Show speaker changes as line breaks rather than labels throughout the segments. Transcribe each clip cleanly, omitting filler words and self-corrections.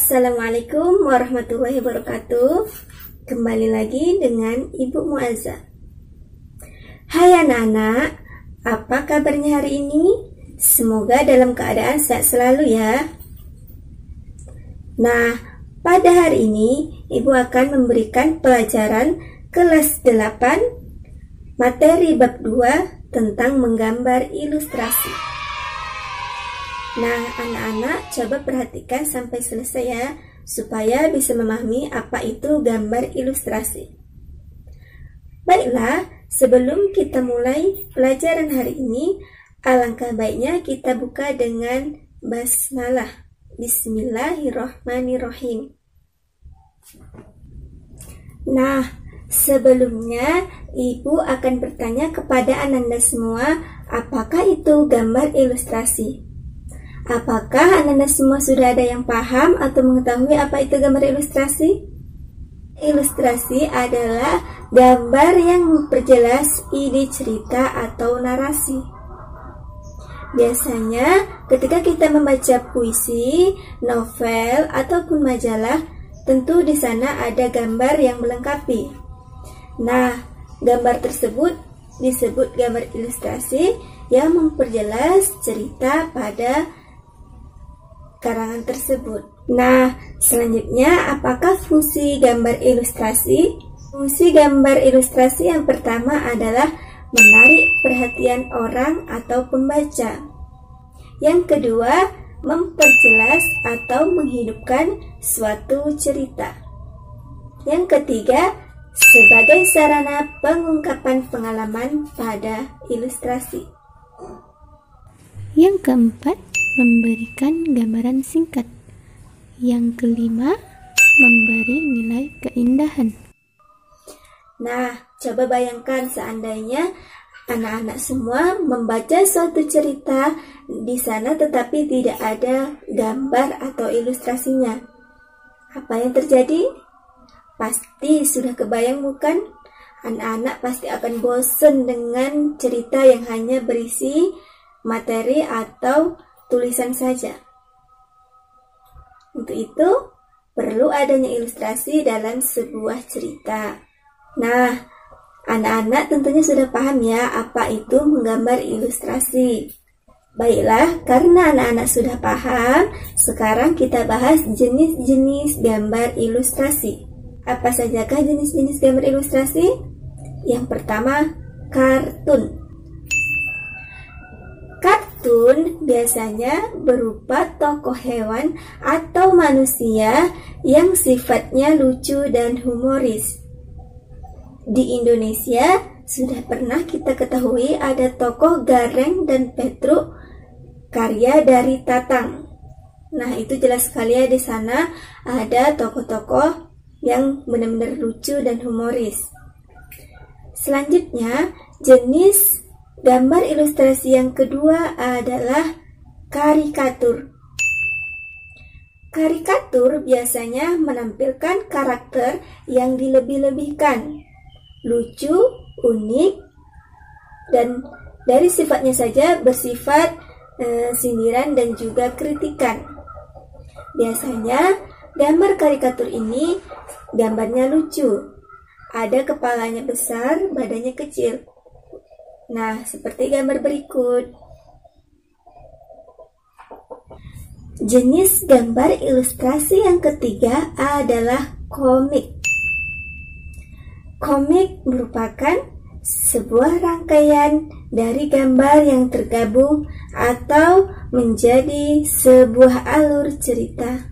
Assalamualaikum warahmatullahi wabarakatuh. Kembali lagi dengan Ibu Muazza. Hai anak-anak, apa kabarnya hari ini? Semoga dalam keadaan sehat selalu ya. Nah, pada hari ini Ibu akan memberikan pelajaran kelas 8 materi bab 2 tentang menggambar ilustrasi. Nah, anak-anak coba perhatikan sampai selesai ya, supaya bisa memahami apa itu gambar ilustrasi. Baiklah, sebelum kita mulai pelajaran hari ini, alangkah baiknya kita buka dengan basmalah. Bismillahirrahmanirrahim. Nah, sebelumnya Ibu akan bertanya kepada anak-anak semua, apakah itu gambar ilustrasi? Apakah anak-anak semua sudah ada yang paham atau mengetahui apa itu gambar ilustrasi? Ilustrasi adalah gambar yang memperjelas ide cerita atau narasi. Biasanya ketika kita membaca puisi, novel, ataupun majalah, tentu di sana ada gambar yang melengkapi. Nah, gambar tersebut disebut gambar ilustrasi yang memperjelas cerita pada karangan tersebut. Nah, selanjutnya apakah fungsi gambar ilustrasi? Fungsi gambar ilustrasi yang pertama adalah menarik perhatian orang atau pembaca. Yang kedua, memperjelas atau menghidupkan suatu cerita. Yang ketiga, sebagai sarana pengungkapan pengalaman pada ilustrasi.
Yang keempat, memberikan gambaran singkat. Yang kelima, memberi nilai keindahan.
Nah, coba bayangkan seandainya anak-anak semua membaca suatu cerita di sana tetapi tidak ada gambar atau ilustrasinya. Apa yang terjadi? Pasti sudah kebayang bukan? Anak-anak pasti akan bosan dengan cerita yang hanya berisi materi atau tulisan saja. Untuk itu, perlu adanya ilustrasi dalam sebuah cerita. Nah, anak-anak tentunya sudah paham ya apa itu menggambar ilustrasi. Baiklah, karena anak-anak sudah paham, sekarang kita bahas jenis-jenis gambar ilustrasi. Apa sajakah jenis-jenis gambar ilustrasi? Yang pertama, kartun. Kartun biasanya berupa tokoh hewan atau manusia yang sifatnya lucu dan humoris. Di Indonesia sudah pernah kita ketahui ada tokoh Gareng dan Petruk karya dari Tatang. Nah, itu jelas sekali ya di sana ada tokoh-tokoh yang benar-benar lucu dan humoris. Selanjutnya, jenis gambar ilustrasi yang kedua adalah karikatur. Karikatur biasanya menampilkan karakter yang dilebih-lebihkan, lucu, unik, dan dari sifatnya saja bersifat sindiran dan juga kritikan. Biasanya gambar karikatur ini gambarnya lucu, ada kepalanya besar, badannya kecil. Nah, seperti gambar berikut. Jenis gambar ilustrasi yang ketiga adalah komik. Komik merupakan sebuah rangkaian dari gambar yang tergabung atau menjadi sebuah alur cerita.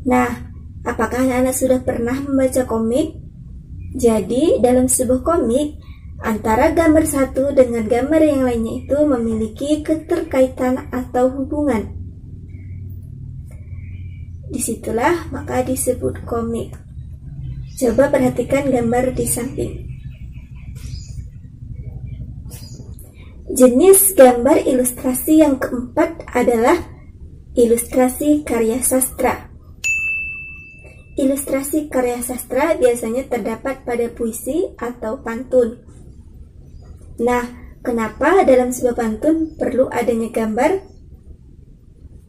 Nah, apakah anak-anak sudah pernah membaca komik? Jadi, dalam sebuah komik, antara gambar satu dengan gambar yang lainnya itu memiliki keterkaitan atau hubungan. Disitulah maka disebut komik. Coba perhatikan gambar di samping. Jenis gambar ilustrasi yang keempat adalah ilustrasi karya sastra. Ilustrasi karya sastra biasanya terdapat pada puisi atau pantun. Nah, kenapa dalam sebuah pantun perlu adanya gambar?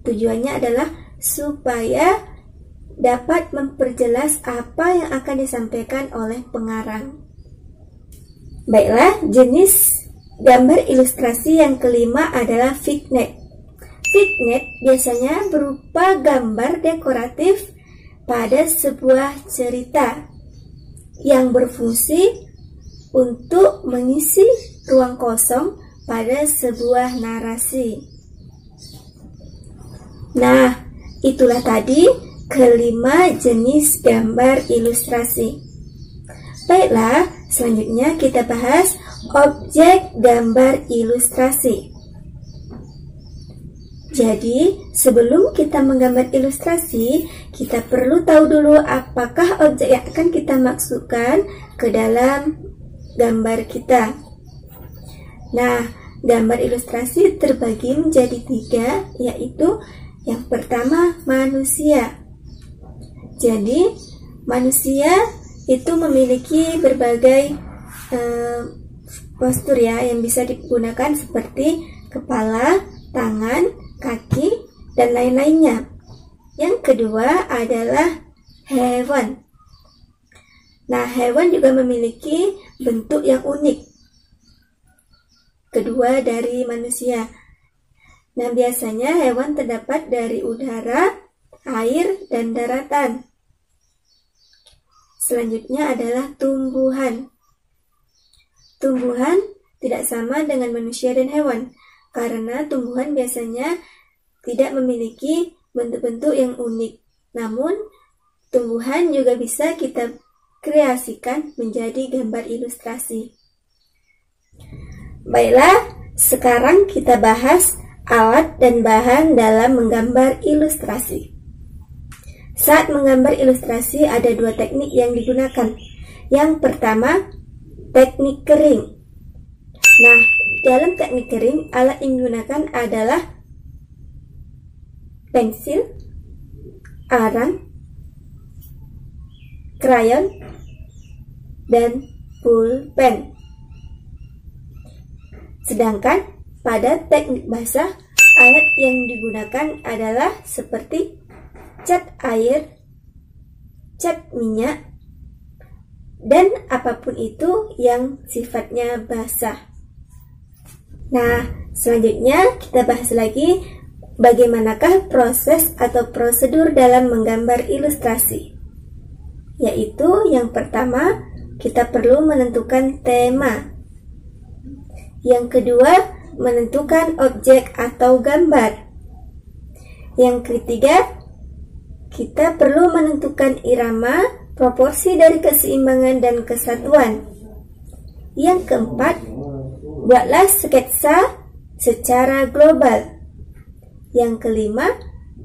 Tujuannya adalah supaya dapat memperjelas apa yang akan disampaikan oleh pengarang. Baiklah, jenis gambar ilustrasi yang kelima adalah vignette. Vignette biasanya berupa gambar dekoratif pada sebuah cerita yang berfungsi untuk mengisi ruang kosong pada sebuah narasi. Nah, itulah tadi kelima jenis gambar ilustrasi. Baiklah, selanjutnya kita bahas objek gambar ilustrasi. Jadi, sebelum kita menggambar ilustrasi, kita perlu tahu dulu apakah objek yang akan kita masukkan ke dalam gambar kita. Nah, gambar ilustrasi terbagi menjadi 3, yaitu yang pertama, manusia. Jadi, manusia itu memiliki berbagai postur ya, yang bisa digunakan seperti kepala, tangan, kaki, dan lain-lainnya. Yang kedua adalah hewan. Nah, hewan juga memiliki bentuk yang unik. Kedua dari manusia. Nah, biasanya hewan terdapat dari udara, air, dan daratan. Selanjutnya adalah tumbuhan. Tumbuhan tidak sama dengan manusia dan hewan, karena tumbuhan biasanya tidak memiliki bentuk-bentuk yang unik. Namun, tumbuhan juga bisa kita kreasikan menjadi gambar ilustrasi. Baiklah, sekarang kita bahas alat dan bahan dalam menggambar ilustrasi. Saat menggambar ilustrasi ada 2 teknik yang digunakan. Yang pertama, teknik kering. Nah, dalam teknik kering, alat yang digunakan adalah pensil, arang, krayon, dan pulpen. Sedangkan pada teknik basah, alat yang digunakan adalah seperti cat air, cat minyak, dan apapun itu yang sifatnya basah. Nah, selanjutnya kita bahas lagi bagaimanakah proses atau prosedur dalam menggambar ilustrasi. Yaitu yang pertama, kita perlu menentukan tema. Yang kedua, menentukan objek atau gambar. Yang ketiga, kita perlu menentukan irama, proporsi dari keseimbangan dan kesatuan. Yang keempat, buatlah sketsa secara global. Yang kelima,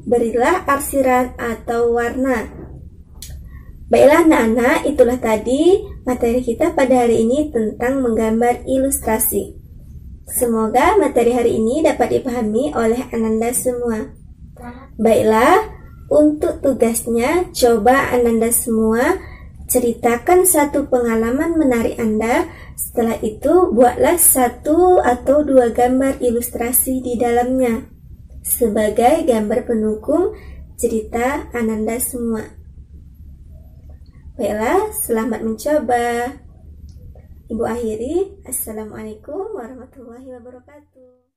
berilah arsiran atau warna. Baiklah anak-anak, itulah tadi materi kita pada hari ini tentang menggambar ilustrasi. Semoga materi hari ini dapat dipahami oleh Ananda semua. Baiklah, untuk tugasnya coba Ananda semua ceritakan satu pengalaman menarik Anda. Setelah itu buatlah 1 atau 2 gambar ilustrasi di dalamnya sebagai gambar pendukung cerita Ananda semua. Baiklah, selamat mencoba. Ibu akhiri, Assalamualaikum warahmatullahi wabarakatuh.